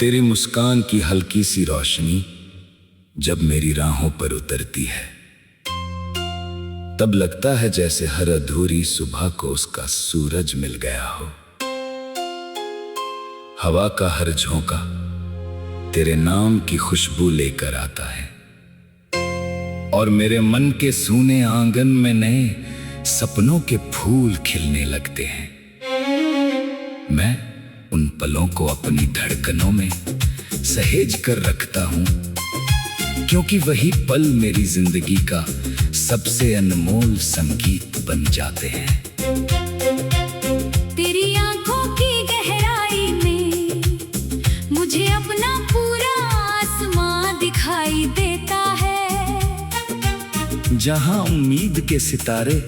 तेरी मुस्कान की हल्की सी रोशनी जब मेरी राहों पर उतरती है, तब लगता है जैसे हर अधूरी सुबह को उसका सूरज मिल गया हो। हवा का हर झोंका तेरे नाम की खुशबू लेकर आता है और मेरे मन के सूने आंगन में नए सपनों के फूल खिलने लगते हैं। मैं उन पलों को अपनी धड़कनों में सहेज कर रखता हूं, क्योंकि वही पल मेरी जिंदगी का सबसे अनमोल संगीत बन जाते हैं। तेरी आंखों की गहराई में मुझे अपना पूरा आसमां दिखाई देता है, जहां उम्मीद के सितारे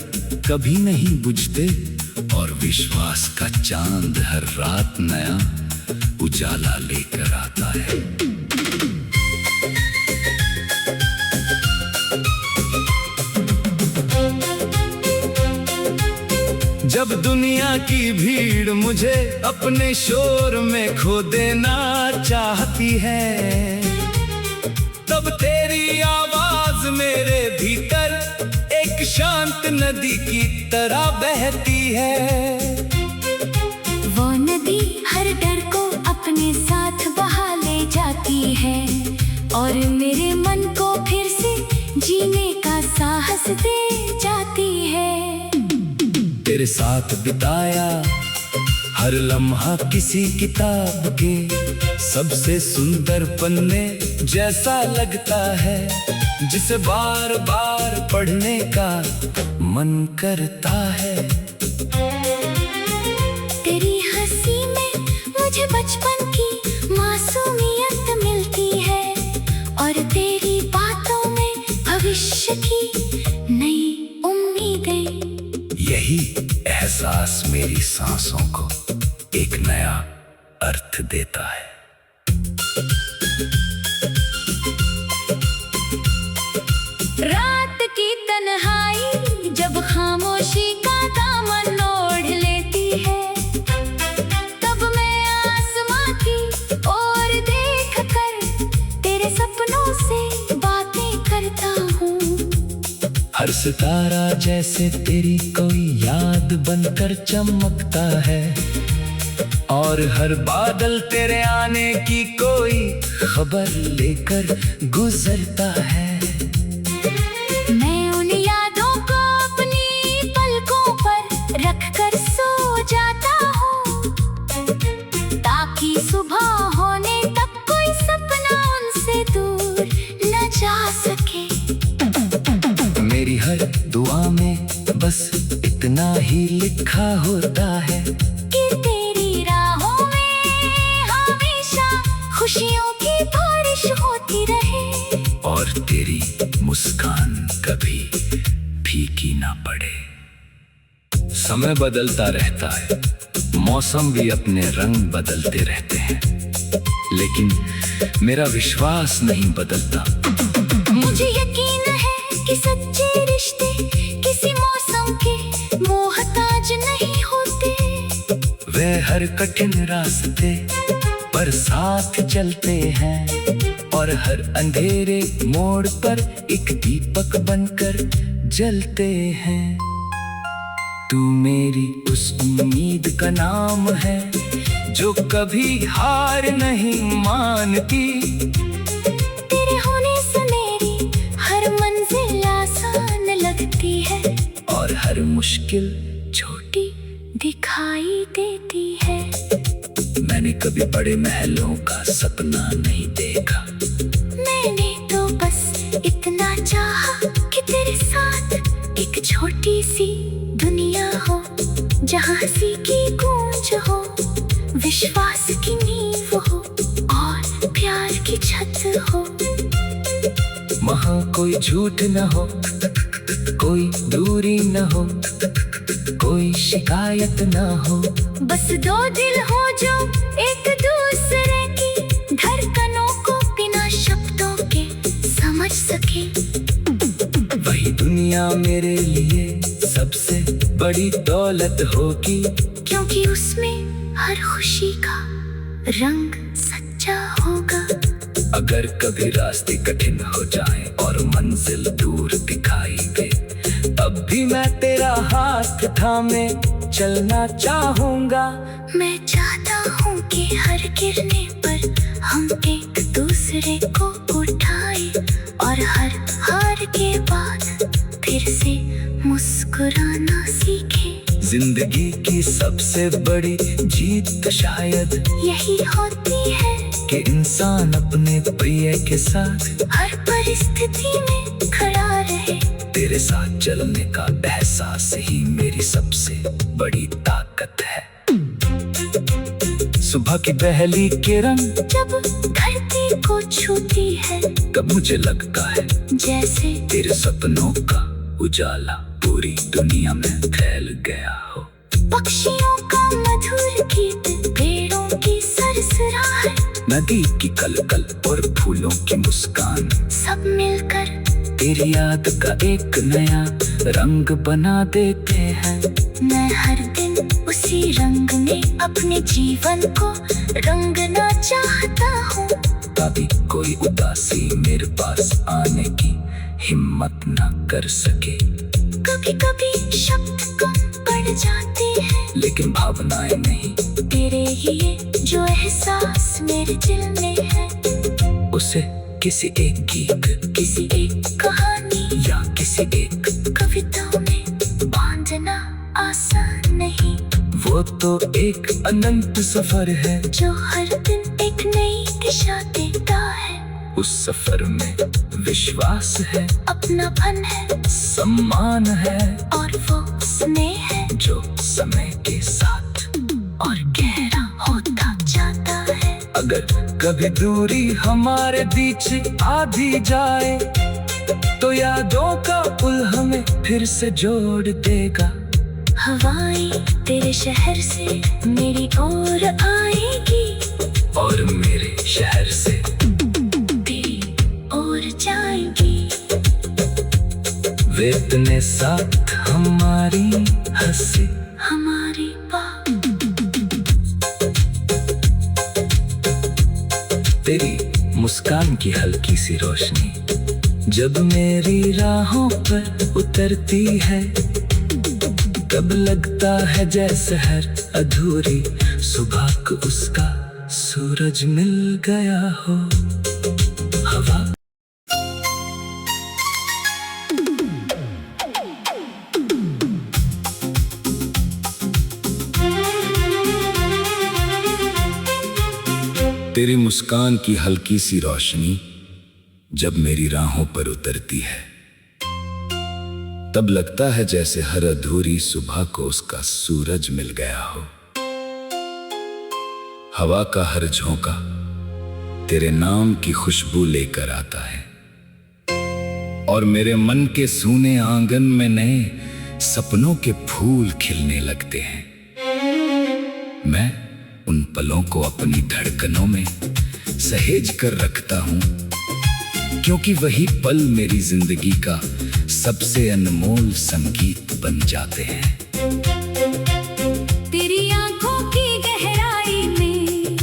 कभी नहीं बुझते और विश्वास का चांद हर रात नया उजाला लेकर आता है। जब दुनिया की भीड़ मुझे अपने शोर में खो देना चाहती है, तब तेरी आवाज मेरे भीतर एक शांत नदी की तरह बहती है। वो नदी हर डर को अपने साथ बहा ले जाती है और मेरे मन को फिर से जीने का साहस दे जाती है। तेरे साथ बिताया हर लम्हा किसी किताब के सबसे सुंदर पन्ने जैसा लगता है, जिसे बार बार पढ़ने का मन करता है। तेरी हंसी में मुझे बचपन की मासूमियत मिलती है और तेरी बातों में भविष्य की नई उम्मीदें। यही एहसास मेरी सांसों को एक नया अर्थ देता है। रात की तन्हाई जब खामोशी का दामन ओढ़ लेती है, तब मैं आसमां की ओर देख कर तेरे सपनों से बातें करता हूँ। हर सितारा जैसे तेरी कोई याद बनकर चमकता है और हर बादल तेरे आने की कोई खबर लेकर गुजरता है। मैं उन यादों को अपनी पलकों पर रख कर सो जाता हूँ, ताकि सुबह होने तक कोई सपना उनसे दूर न जा सके। मेरी हर दुआ में बस इतना ही लिखा होता है कि तेरी राहों में हमेशा खुशियों की बारिश होती रहे और तेरी मुस्कान कभी फीकी ना पड़े। समय बदलता रहता है, मौसम भी अपने रंग बदलते रहते हैं, लेकिन मेरा विश्वास नहीं बदलता। मुझे यकीन है कि सच्चे रिश्ते किसी मौसम के मोहताज नहीं होते। वे हर कठिन रास्ते पर साथ चलते हैं और हर अंधेरे मोड़ पर एक दीपक बनकर जलते हैं। तू मेरी उस उम्मीद का नाम है जो कभी हार नहीं मानती। तेरे होने से मेरी हर मंजिल आसान लगती है और हर मुश्किल छोटी दिखाई देती है। मैंने कभी बड़े महलों का सपना नहीं देखा, मैंने तो बस इतना चाहा कि तेरे साथ एक छोटी सी दुनिया हो, जहाँ हंसी की गूंज हो, विश्वास की नींव हो और प्यार की छत हो। वहाँ कोई झूठ न हो, कोई दूरी न हो, कोई शिकायत न हो। बस दो दिल हो जो एक दूसरे की धड़कनों को बिना शब्दों के समझ सके। वही दुनिया मेरे लिए सबसे बड़ी दौलत होगी, क्योंकि उसमें हर खुशी का रंग सच्चा अगर कभी रास्ते कठिन हो जाएं और मंजिल दूर दिखाई दे, तब भी मैं तेरा हाथ थामे चलना चाहूंगा। मैं चाहता हूँ कि हर गिरने पर हम एक दूसरे को उठाए और हर हार के बाद फिर से मुस्कुराना सीखे। जिंदगी की सबसे बड़ी जीत शायद यही होती है कि इंसान अपने प्रिय के साथ हर परिस्थिति में खड़ा रहे। तेरे साथ चलने का एहसास ही मेरी सबसे बड़ी ताकत है। सुबह की पहली किरण जब धरती को छूती है, तब मुझे लगता है जैसे तेरे सपनों का उजाला पूरी दुनिया में फैल गया हो। पक्षियों का मधुर गीत, पेड़ों की सरसराहट, नदी की कलकल और फूलों की मुस्कान, सब मिलकर तेरी याद का एक नया रंग बना देते हैं। मैं हर दिन उसी रंग में अपने जीवन को रंगना चाहता हूँ। कभी कोई उदासी मेरे पास आने की हिम्मत ना कर सके। कभी कभी शब्द कम पड़ जाते हैं, लेकिन भावनाएं नहीं। तेरे ही ये जो एहसास मेरे दिल में है, उसे किसी एक गीत, किसी एक कहानी या किसी एक कविता में बांधना आसान नहीं। वो तो एक अनंत सफर है जो हर दिन एक नई दिशा देता है। उस सफर में विश्वास है, अपनापन है, सम्मान है और वो स्नेह है जो समय के साथ और गहरा होता जाता है। अगर कभी दूरी हमारे बीच आ भी जाए, तो यादों का पुल हमें फिर से जोड़ देगा। हवाएं तेरे शहर से मेरी ओर आएगी और मेरे शहर से तेरी ओर जाएगी। वे इतने साथ हमारी हंसी, हमारी बात तेरी मुस्कान की हल्की सी रोशनी जब मेरी राहों पर उतरती है, तब लगता है जैसे हर अधूरी सुबह को उसका सूरज मिल गया हो। हवा तेरी मुस्कान की हल्की सी रोशनी जब मेरी राहों पर उतरती है, तब लगता है जैसे हर अधूरी सुबह को उसका सूरज मिल गया हो। हवा का हर झोंका तेरे नाम की खुशबू लेकर आता है और मेरे मन के सूने आंगन में नए सपनों के फूल खिलने लगते हैं। मैं उन पलों को अपनी धड़कनों में सहेज कर रखता हूं, क्योंकि वही पल मेरी जिंदगी का सबसे अनमोल संगीत बन जाते हैं। तेरी आंखों की गहराई में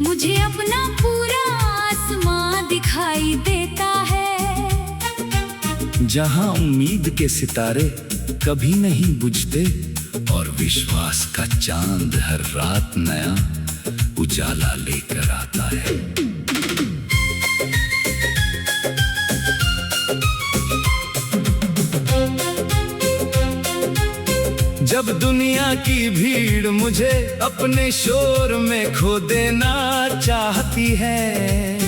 मुझे अपना पूरा आसमां दिखाई देता है। जहां उम्मीद के सितारे कभी नहीं बुझते और विश्वास का चांद हर रात नया उजाला लेकर आता है। जब दुनिया की भीड़ मुझे अपने शोर में खो देना चाहती है,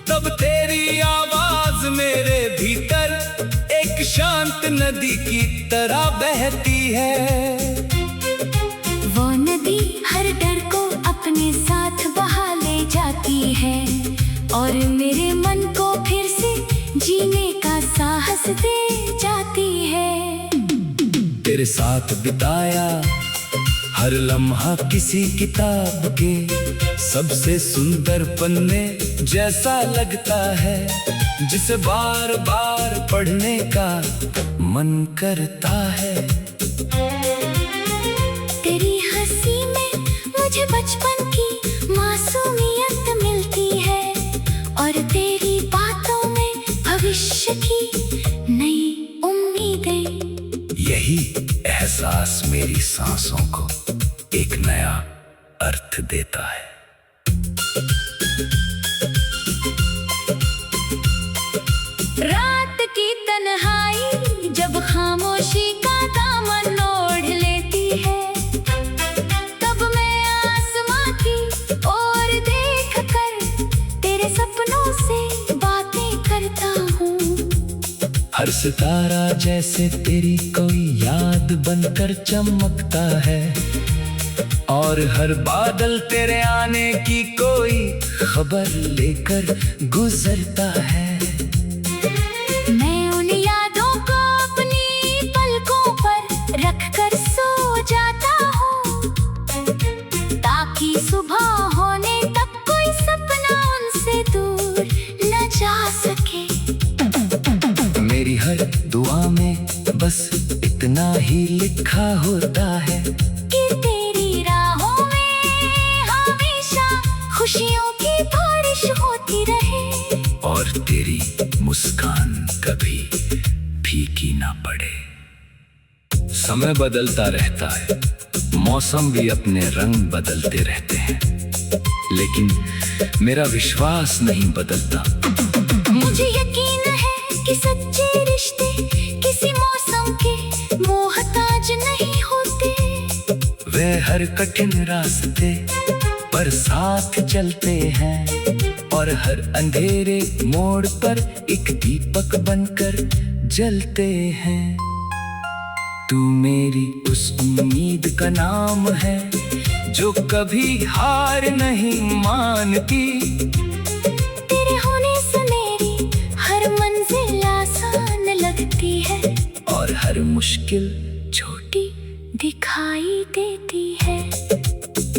तब तेरी आवाज मेरे भीतर एक शांत नदी की तरह बहती है। वो नदी हर डर को अपने साथ बहा ले जाती है और मेरे मन को फिर से जीने का साहस दे जाती है। तेरे साथ बिताया हर लम्हा किसी किताब के सबसे सुंदर पन्ने जैसा लगता है, जिसे बार बार पढ़ने का मन करता है। तेरी हंसी में मुझे बचपन की मासूमियत मिलती है भविष्य की नई उम्मीदें। यही एहसास मेरी सांसों को एक नया अर्थ देता है। रात की तन्हाई जब खामोशी का दामन ओढ़ लेती है, तब मैं आसमां की ओर देख कर तेरे सपनों से बातें करता हूँ। हर सितारा जैसे तेरी कोई याद बनकर चमकता है, और हर बादल तेरे आने की कोई खबर लेकर गुजरता है। मैं उन यादों को अपनी पलकों पर रख कर सो जाता हूँ, ताकि सुबह होने तक कोई सपना उनसे दूर न जा सके। मेरी हर दुआ में बस इतना ही लिखा होता है कि तेरी राहों में हमेशा खुशियों की बारिश होती रहे, और तेरी मुस्कान कभी फीकी ना पड़े। समय बदलता रहता है, मौसम भी अपने रंग बदलते रहते हैं, लेकिन मेरा विश्वास नहीं बदलता। मुझे यकीन है कि सच्चे रिश्ते किसी मौसम के मोहताज नहीं होते। वे हर कठिन रास्ते पर साथ चलते हैं, और हर अंधेरे मोड़ पर एक दीपक बनकर जलते हैं। तू मेरी उस उम्मीद का नाम है जो कभी हार नहीं मानती। तेरे होने से मेरी हर मंजिल आसान लगती है, और हर मुश्किल छोटी दिखाई देती है।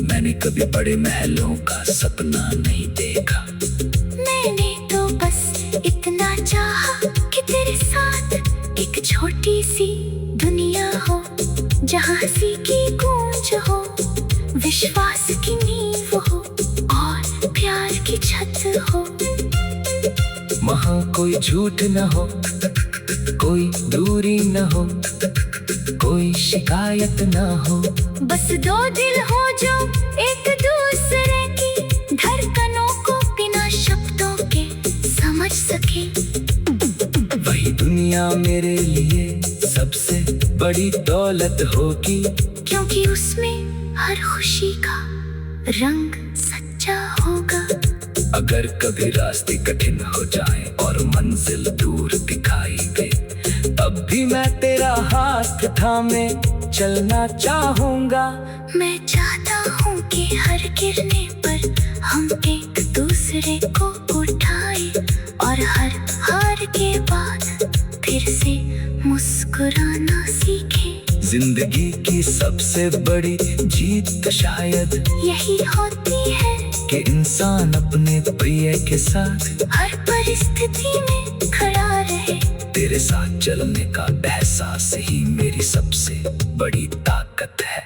मैंने कभी बड़े महलों का सपना नहीं देखा, मैंने तो बस इतना चाहा कि तेरे साथ एक छोटी सी दुनिया हो, जहाँ हंसी की गूंज हो, विश्वास की नींव हो, और प्यार की छत हो। वहाँ कोई झूठ न हो, कोई दूरी न हो, कोई शिकायत न हो। बस दो दिल हो जो एक दूसरे की धड़कनों को बिना शब्दों के समझ सके। वही दुनिया मेरे लिए सबसे बड़ी दौलत होगी, क्योंकि उसमें हर खुशी का रंग सच्चा होगा। अगर कभी रास्ते कठिन हो जाएं और मंजिल दूर दिखाई दे, तब भी मैं तेरा हाथ थामे चलना चाहूंगा। मैं चाहता हूँ कि हर गिरने पर हम एक दूसरे को उठाए, और हर हार के बाद फिर से मुस्कुराना सीखे। जिंदगी की सबसे बड़ी जीत शायद यही होती है कि इंसान अपने प्रिय के साथ हर परिस्थिति में खड़ा रहे। तेरे साथ चलने का एहसास ही मेरी सबसे बड़ी ताकत है।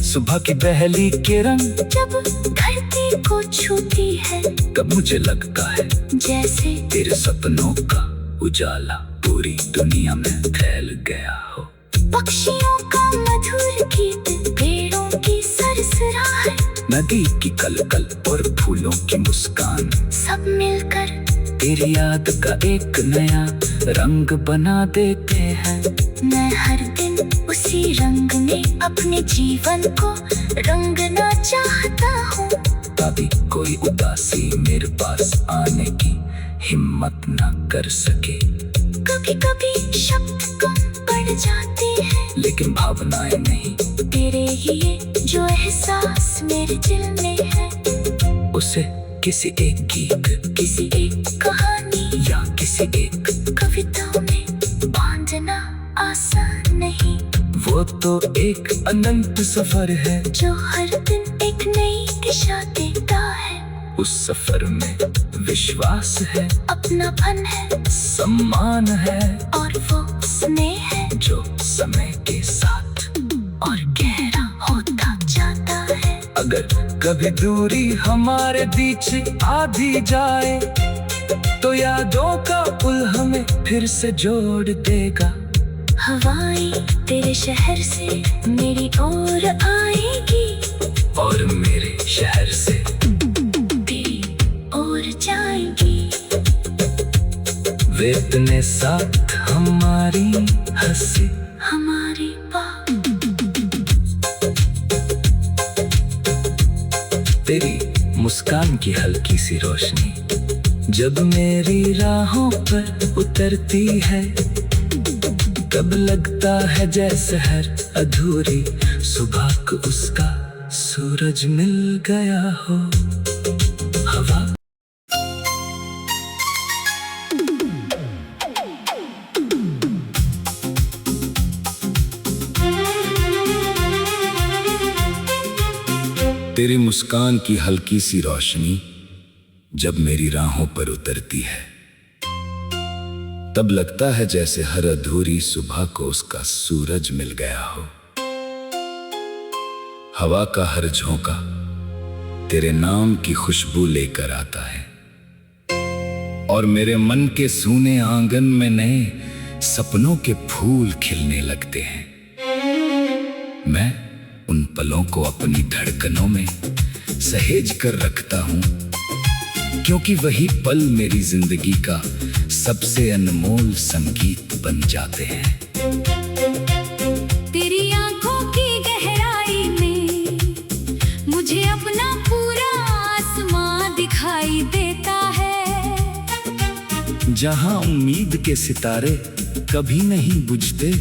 सुबह की पहली किरण जब धरती को छूती है, कब मुझे लगता है जैसे तेरे सपनों का उजाला पूरी दुनिया में फैल गया हो। पक्षियों का मधुर गीत, पेड़ों की सरसराहट, नदी की कलकल और फूलों की मुस्कान, सब मिलकर तेरी याद का एक नया रंग बना देते हैं। मैं हर दिन उसी रंग में अपने जीवन को रंगना चाहता हूँ। कभी कोई उदासी मेरे पास आने की हिम्मत ना कर सके। कभी कभी शब्द कम पड़ जाते हैं, लेकिन भावनाएं नहीं। तेरे ही जो एहसास मेरे दिल में है, उसे किसी एक गीत, किसी एक कहानी या किसी एक कविता में बांधना आसान नहीं। वो तो एक अनंत सफर है जो हर दिन एक नई दिशा देता है। उस सफर में विश्वास है, अपनापन है, सम्मान है, और वो स्नेह है जो समय के साथ और गहरा होता जाता है। अगर कभी दूरी हमारे बीच आ भी जाए, तो यादों का पुल हमें फिर से जोड़ देगा। हवाएं तेरे शहर से मेरी ओर आएगी और मेरे शहर से तेरी ओर जाएगी। वे इतने साथ हमारी हंसी हमारी बात तेरी मुस्कान की हल्की सी रोशनी जब मेरी राहों पर उतरती है, तब लगता है जैसे हर अधूरी सुबह को उसका सूरज मिल गया हो। हवा तेरी मुस्कान की हल्की सी रोशनी जब मेरी राहों पर उतरती है, तब लगता है जैसे हर अधूरी सुबह को उसका सूरज मिल गया हो। हवा का हर झोंका तेरे नाम की खुशबू लेकर आता है और मेरे मन के सूने आंगन में नए सपनों के फूल खिलने लगते हैं। मैं उन पलों को अपनी धड़कनों में सहेज कर रखता हूं, क्योंकि वही पल मेरी जिंदगी का सबसे अनमोल संगीत बन जाते हैं। तेरी आंखों की गहराई में मुझे अपना पूरा आसमां दिखाई देता है, जहां उम्मीद के सितारे कभी नहीं बुझते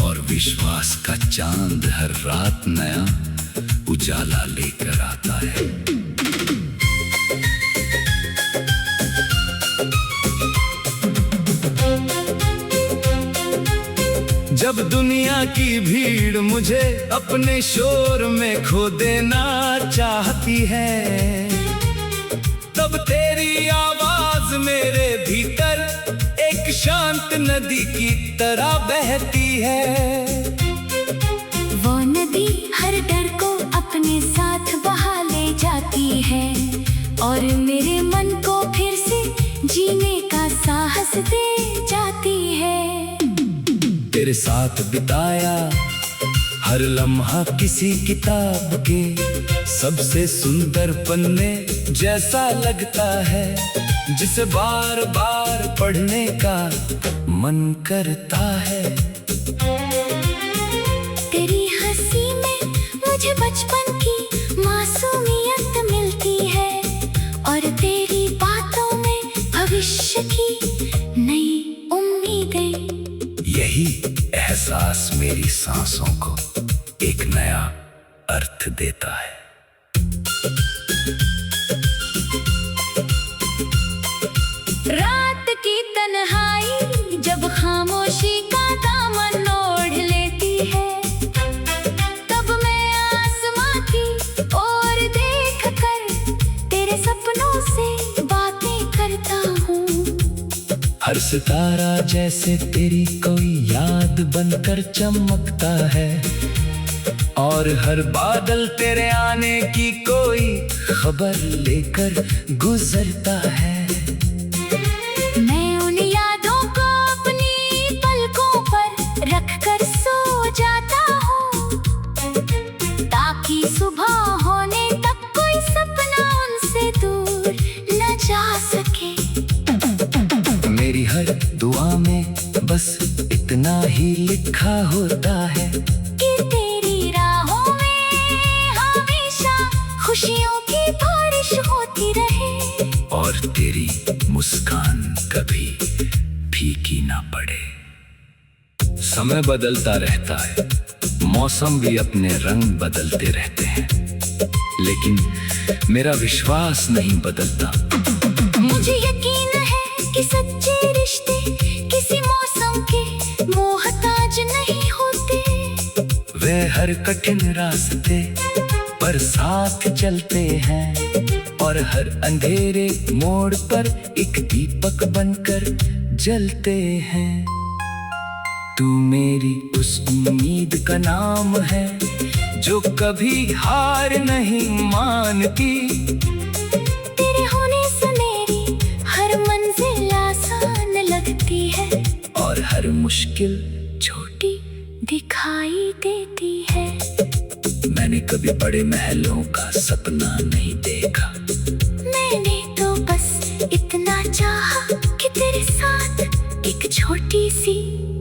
और विश्वास का चांद हर रात नया उजाला लेकर आता है। जब दुनिया की भीड़ मुझे अपने शोर में खो देना चाहती है, तब तेरी आवाज मेरे भीतर एक शांत नदी की तरह बहती है। वो नदी हर डर को अपने साथ बहा ले जाती है और मेरे मन को फिर से जीने का साहस दे जाती है। तेरे साथ बिताया हर लम्हा किसी किताब के सबसे सुंदर पन्ने जैसा लगता है, जिसे बार बार पढ़ने का मन करता है। तेरी हंसी में मुझे बचपन की मासूमियत मिलती है और तेरी बातों में भविष्य की नई उम्मीदें। यही एहसास मेरी सांसों को एक नया अर्थ देता है। रात की तन्हाई जब खामोशी का दामन ओढ़ लेती है, तब मैं आसमां की ओर देख कर तेरे सपनों से बातें करता हूँ। हर सितारा जैसे तेरी कोई याद बनकर चमकता है और हर बादल तेरे आने की कोई खबर लेकर गुजरता है। मैं उन यादों को अपनी पलकों पर रख कर सो जाता हूँ, ताकि सुबह होने तक कोई सपना उनसे दूर न जा सके। मेरी हर दुआ में बस इतना ही लिखा होता है कि तेरी राहों में हमेशा खुशियों की बारिश होती रहे और तेरी मुस्कान कभी फीकी ना पड़े। समय बदलता रहता है, मौसम भी अपने रंग बदलते रहते हैं, लेकिन मेरा विश्वास नहीं बदलता। मुझे यकीन है कि सच्चे रिश्ते किसी मौसम के मोहताज नहीं होते। वे हर कठिन रास्ते पर साथ चलते हैं और हर अंधेरे मोड़ पर एक दीपक बनकर जलते हैं। तू मेरी उस उम्मीद का नाम है जो कभी हार नहीं मानती। तेरे होने से मेरी हर मंजिल कभी बड़े महलों का सपना नहीं देखा। मैंने तो बस इतना चाहा कि तेरे साथ एक छोटी सी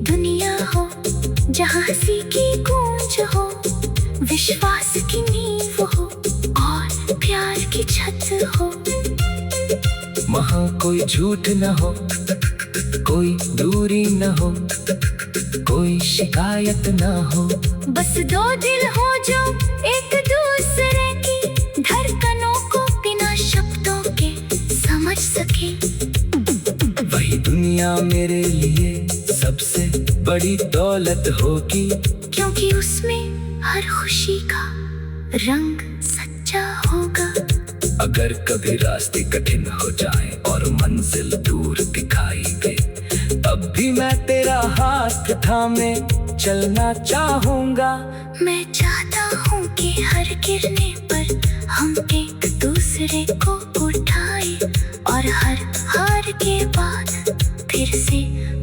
दुनिया हो, जहाँ हंसी की गूंज हो, विश्वास की नींव हो और प्यार की छत हो। वहाँ कोई झूठ न हो, कोई दूरी न हो, कोई शिकायत न हो। बस दो दिल हो जो एक दूसरे की धड़कनों को बिना शब्दों के समझ सके। वही दुनिया मेरे लिए सबसे बड़ी दौलत होगी, क्योंकि उसमें हर खुशी का रंग सच्चा होगा। अगर कभी रास्ते कठिन हो जाएं और मंजिल दूर दिखाई दे, तब भी मैं तेरा हाथ थामे चलना चाहूंगा। मैं चाहता हूँ कि हर गिरने पर हम एक दूसरे को उठाए और हर हार के बाद फिर से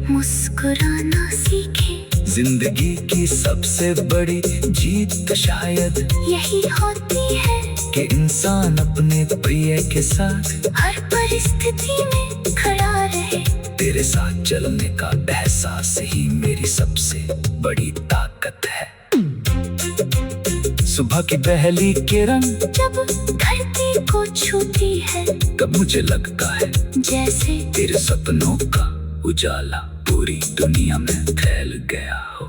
मुस्कुराना सीखे। जिंदगी की सबसे बड़ी जीत शायद यही होती है कि इंसान अपने प्रिय के साथ हर परिस्थिति में खड़ा रहे। तेरे साथ चलने का एहसास ही मेरी सबसे बड़ी ताकत है। सुबह की पहली किरण जब धरती को छूती है, तब मुझे लगता है जैसे तेरे सपनों का उजाला पूरी दुनिया में फैल गया हो।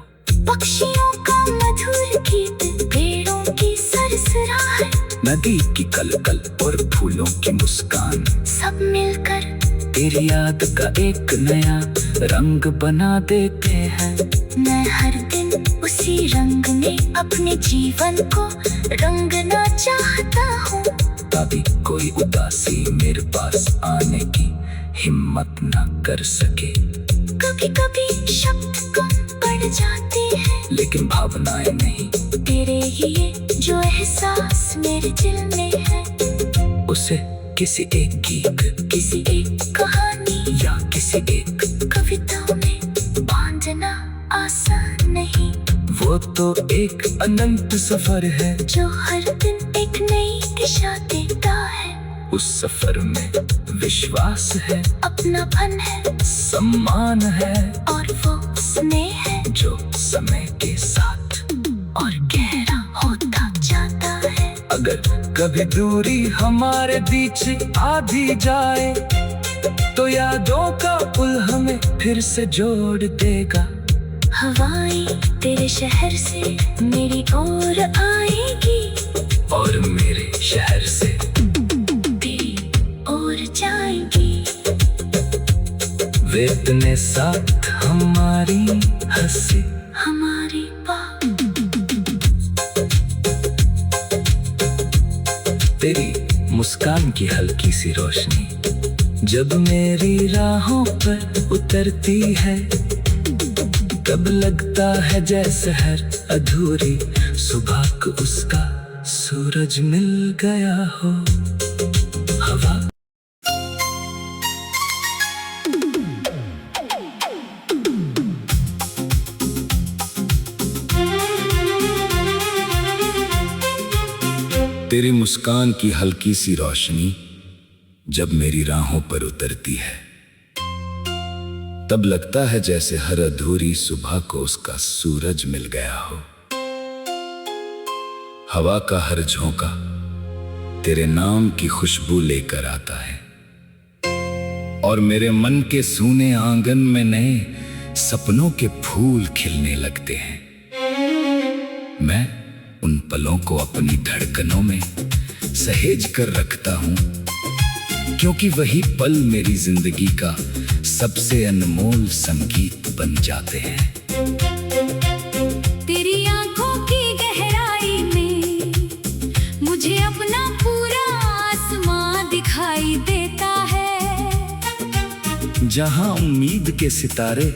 पक्षियों का मधुर गीत, पेड़ों की सरसराहट, नदी की कलकल और फूलों की मुस्कान, सब मिलकर तेरी याद का एक नया रंग बना देते हैं। मैं हर दिन उसी रंग में अपने जीवन को रंगना चाहता हूँ। कभी कोई उदासी मेरे पास आने की हिम्मत न कर सके। कभी कभी शब्द कम पड़ जाते हैं, लेकिन भावनाएं नहीं। तेरे ये जो एहसास मेरे दिल में है, उसे किसी एक गीत, किसी एक कहानी या किसी एक कविता में बांधना आसान नहीं। वो तो एक अनंत सफर है जो हर दिन एक नई दिशा देता है। उस सफर में विश्वास है, अपनापन है, सम्मान है और वो स्नेह है जो समय के साथ और गहरा होता जाता है। अगर कभी दूरी हमारे बीच आ भी जाए, तो यादों का पुल हमें फिर से जोड़ देगा। हवाएं तेरे शहर से मेरी ओर आएगी और मेरे शहर से तेरी ओर जाएगी। वे इतने साथ हमारी हंसी, हमारी बात तेरी मुस्कान की हल्की सी रोशनी जब मेरी राहों पर उतरती है, तब लगता है जैसे हर अधूरी सुबह को उसका सूरज मिल गया हो। हवा तेरी मुस्कान की हल्की सी रोशनी जब मेरी राहों पर उतरती है, तब लगता है जैसे हर अधूरी सुबह को उसका सूरज मिल गया हो। हवा का हर झोंका तेरे नाम की खुशबू लेकर आता है, और मेरे मन के सूने आंगन में नए सपनों के फूल खिलने लगते हैं। मैं उन पलों को अपनी धड़कनों में सहेज कर रखता हूं, क्योंकि वही पल मेरी जिंदगी का सबसे अनमोल संगीत बन जाते हैं। तेरी आंखों की गहराई में मुझे अपना पूरा आसमां दिखाई देता है। जहां उम्मीद के सितारे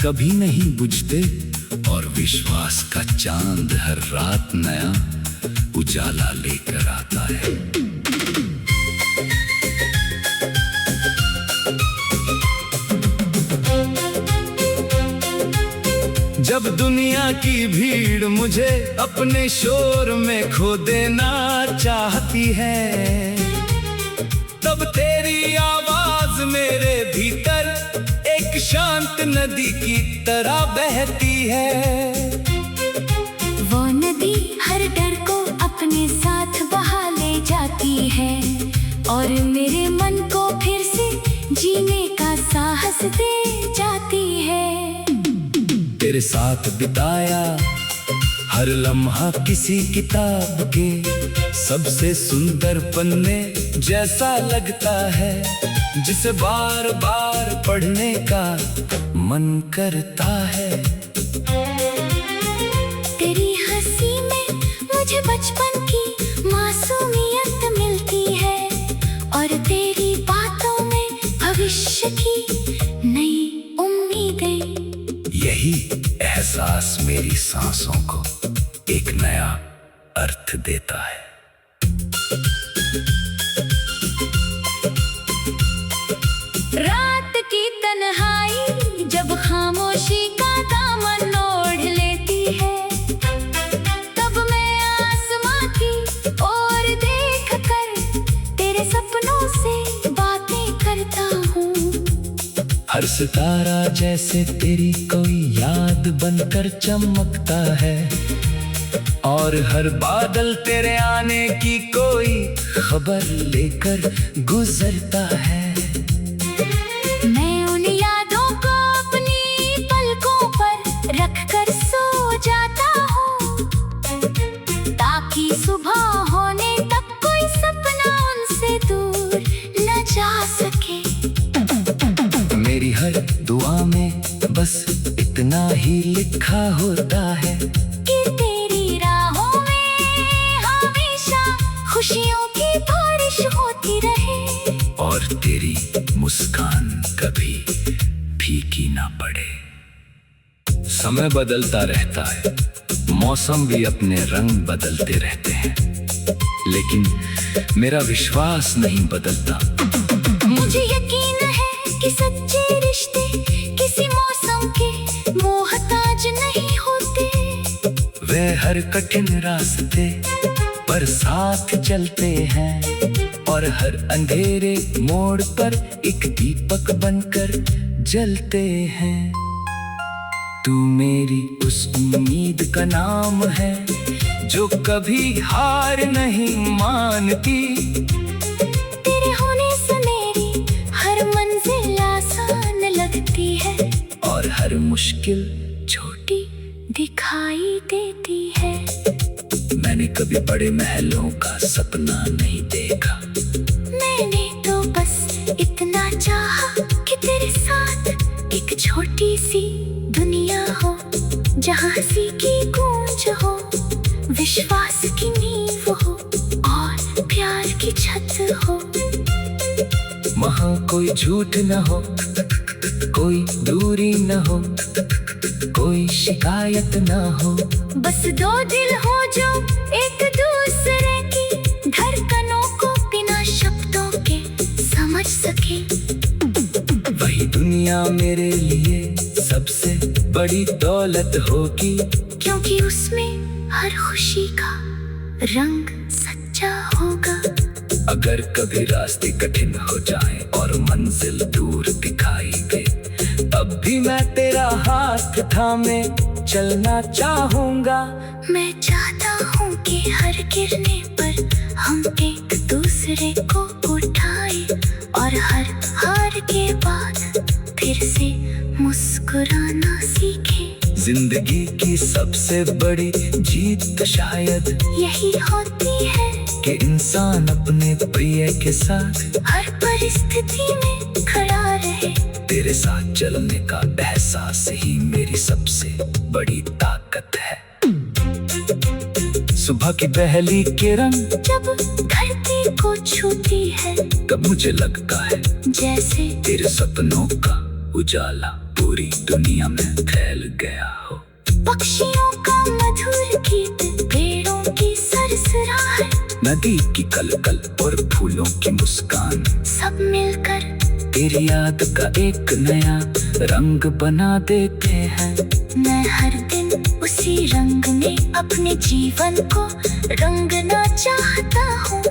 कभी नहीं बुझते और विश्वास का चांद हर रात नया उजाला लेकर आता है। जब दुनिया की भीड़ मुझे अपने शोर में खो देना चाहती है, तब तेरी आवाज मेरे भीतर एक शांत नदी की तरह बहती है। वो नदी हर डर को अपने साथ बहा ले जाती है और मेरे मन को फिर से जीने का साहस दे जाती है। तेरे साथ बिताया हर लम्हा किसी किताब के सबसे सुंदर पन्ने जैसा लगता है, जिसे बार बार पढ़ने का मन करता है। तेरी हंसी में मुझे बचपन की मासूमियत मिलती है और तेरी बातों में भविष्य की नई उम्मीदें। यही एहसास मेरी सांसों को एक नया अर्थ देता है। रात की तन्हाई जब खामोशी का दामन ओढ़ लेती है, तब मैं आसमां की ओर देख कर तेरे सपनों से बातें करता हूँ। हर सितारा जैसे तेरी कोई याद बनकर चमकता है और हर बादल तेरे आने की कोई खबर लेकर गुजरता है। मैं उन यादों को अपनी पलकों पर रख कर सो जाता हूँ, ताकि सुबह होने तक कोई सपना उनसे दूर न जा सके। मेरी हर दुआ में बस इतना ही लिखा होता है कि तेरी राहों में हमेशा खुशियों की बारिश होती रहे और तेरी मुस्कान कभी फीकी ना पड़े। समय बदलता रहता है, मौसम भी अपने रंग बदलते रहते हैं, लेकिन मेरा विश्वास नहीं बदलता। मुझे यकीन है कि सच्चे रिश्ते किसी मौसम के मोहताज नहीं होते। वे हर कठिन रास्ते पर साथ चलते हैं और हर अंधेरे मोड़ पर एक दीपक बनकर जलते हैं। तू मेरी उस उम्मीद का नाम है जो कभी हार नहीं मानती। तेरे होने से मेरी हर मंजिल आसान लगती है और हर मुश्किल छोटी दिखाई देती है। मैंने कभी बड़े महलों का सपना नहीं देखा, मैंने तो बस इतना चाहा कि तेरे साथ एक छोटी सी दुनिया हो, जहाँ हंसी की गूंज हो, विश्वास की नींव हो और प्यार की छत हो। वहाँ कोई झूठ न हो, कोई दूरी न हो, कोई शिकायत न हो। बस दो दिल हो जो एक दूसरे की धड़कनों को बिना शब्दों के समझ सके। वही दुनिया मेरे लिए सबसे बड़ी दौलत होगी, क्योंकि उसमें हर खुशी का रंग सच्चा होगा। अगर कभी रास्ते कठिन हो जाएं और मंजिल दूर दिखाई दे, तब भी मैं तेरा हाथ थामे चलना चाहूंगा। मैं चाहता हूँ कि हर गिरने पर हम एक दूसरे को उठाए और हर हार के बाद फिर से मुस्कुराना सीखे। जिंदगी की सबसे बड़ी जीत शायद यही होती है कि इंसान अपने प्रिय के साथ हर परिस्थिति में खड़ा रहे। तेरे साथ चलने का एहसास ही मेरी सबसे बड़ी ताकत है। सुबह की पहली किरण जब धरती को छूती है, तब मुझे लगता है जैसे तेरे सपनों का उजाला पूरी दुनिया में फैल गया हो। पक्षियों का मधुर गीत, पेड़ों की सरसराहट, नदी की कलकल और फूलों की मुस्कान, सब मिलकर तेरी याद का एक नया रंग बना देते हैं। मैं हर दिन उसी रंग में अपने जीवन को रंगना चाहता हूँ।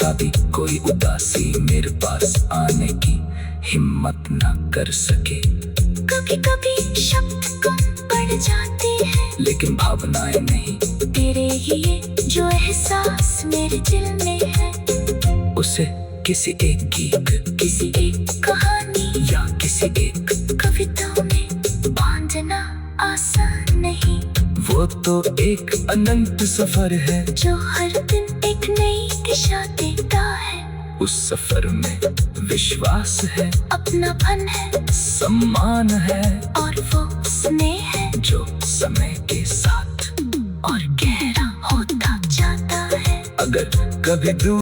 कभी कोई उदासी मेरे पास आने की हिम्मत ना कर सके। कभी कभी शब्द कम पड़ जाते हैं, लेकिन भावनाएं नहीं। तेरे ही ये जो एहसास मेरे दिल में है, उसे किसी एक गीत, किसी एक कहानी या किसी एक कविता में बांधना आसान नहीं। वो तो एक अनंत सफर है जो हर दिन एक नई दिशा देता है। उस सफर में विश्वास है, अपनापन है सम्मान है और वो स्नेह है जो समय के साथ और गहरा होता जाता है। अगर कभी दूर